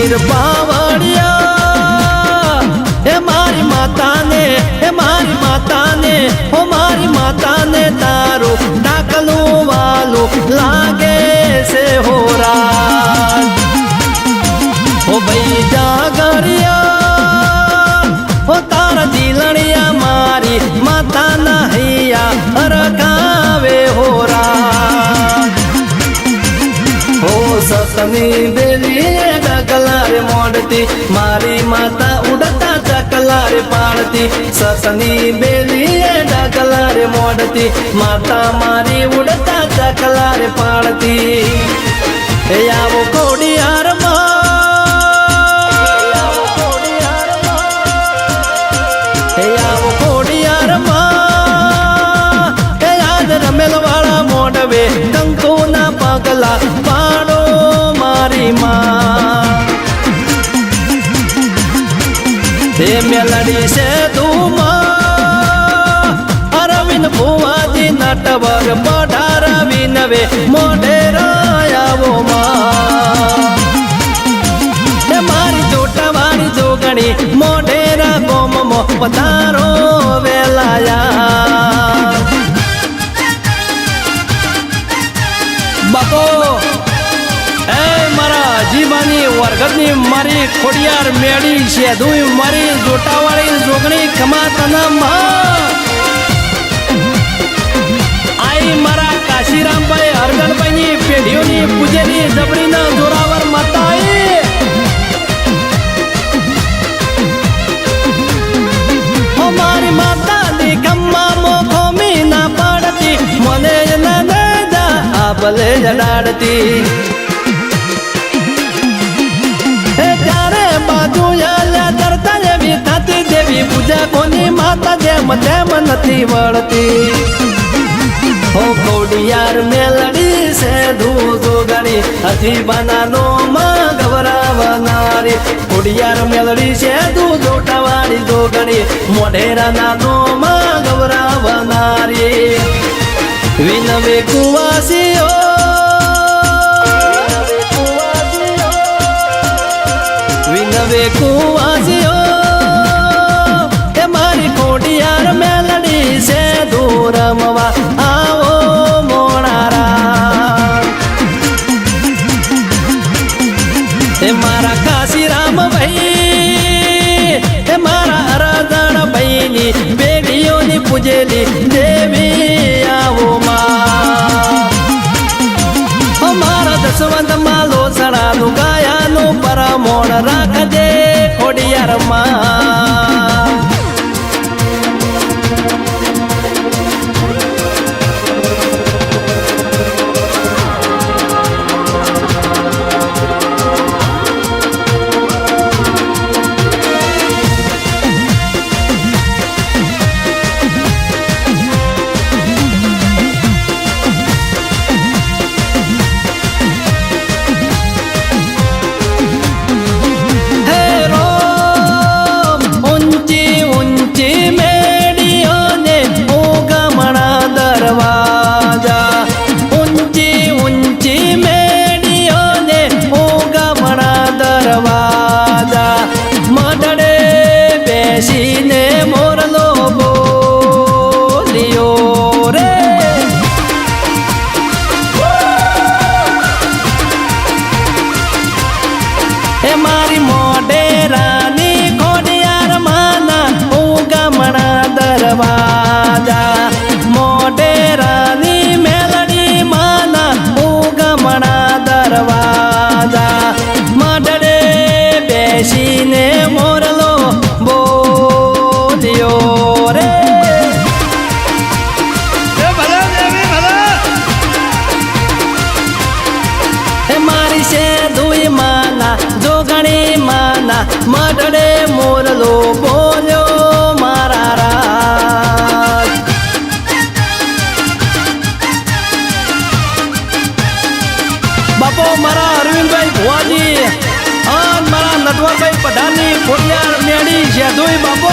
વીર પાવડિયા હે મારી માતાને હો મારી માતાને તારું ડાકલું વાલું લાગે છે હોરા હો ભાઈ જાગરિયા હો તારા જીલણિયા મારી માતાના હૈયા હરકાવે હોરા હો સતની દેવી ડગલા રે મોડતી મારી માતા ઉડતા ચકલા રે પાડતી સતની બેલી ડગલા રે મોડતી માતા મારી ઉડતા ચકલા રે પાડતી હે આવો કોડિયાર રમેલ વાળા મોડવે કંકુ ના પગલા પાડો મારી માં હે મેલડી છે તું અરવિંદ ભુવાજી નટવર પઢારવી નવે મોઢેરાયાવો માં હે મારી જોટાવાળી જોગણી મોઢેરા ગોમમો પધારો વેલાયા બાપો એ મારા જીબાની વરગદની મારી ખોડિયાર મેળી છે દુઈ મારી જોટાવાળી જોગણી ખમાતના માં આઈ મારા કાશીરામભાઈ હરગણભાઈની પેઢીઓની પૂજેની જબરીના જોરાવર માતા આઈ ઓ મારી માતા ની ગમ્મા મોખો મીના પાડતી મને ભલે જડાડતી ત્યારે બાજુ કરતા એવી થતી દેવી પૂજા કોની માતા જેમ તેમ નથી વળતી હો કોડિયાર મેલડી છે ધૂધો ગણી હજી બનાનો માં ગવરાવનારી કોડિયાર મેલડી છે ધૂધો ટાવાળી જો ગણી મોઢેરા નાનો માં ગવરાવનારી વિનવે કુવાસીઓ એ મારી કોડિયાર મેલડી છે દૂરમવા આવો મોણારા એ મારા કાશીરામ ભાઈ એ મારા હરદણ ભાઈની બેડીઓની પૂજેલી દેવી આવો માં મારા દસવંત માલો સણાનું ગાયાનું પરમોણ રાખજે ખોડિયાર માં મઢડે મોરલો બોલ્યો મારા રાજ બાપો મારા અરવિંદભાઈ ભુવાજી અને મારા નટવરભાઈ પઢાની ખોડિયાર મેળી છે દુઈ બાપો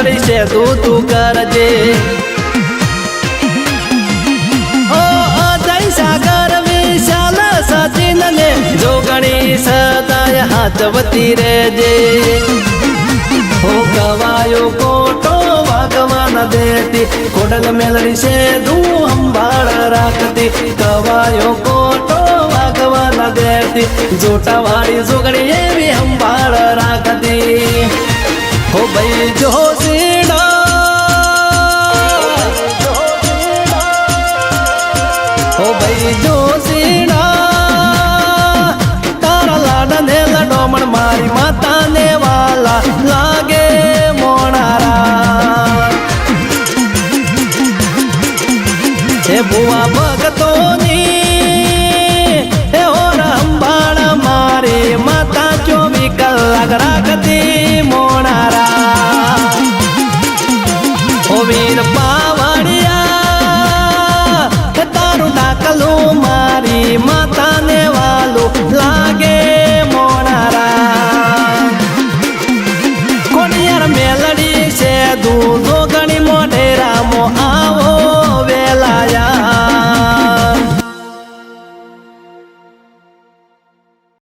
મેલડી છે તું કરજે ઓ અજય સાગર વિશાલ સચિન ને જોગણી સદાય હાથવતી રહેજે હો ગવાયો કોટો ભગવાન દેતી કોડલ મેલડી છે તું સંભાળ રાખતી ગવાયો કોટો ભગવાન દેતી જોટા વાળી જોગણી એવી સંભાળ રાખતી હો ભાઈ જોશીડા હો ભાઈ જોશીડા તારા લાડા ને લડોમણ મારી માતા ને વાલા લાગે મોણારા હે ભુવા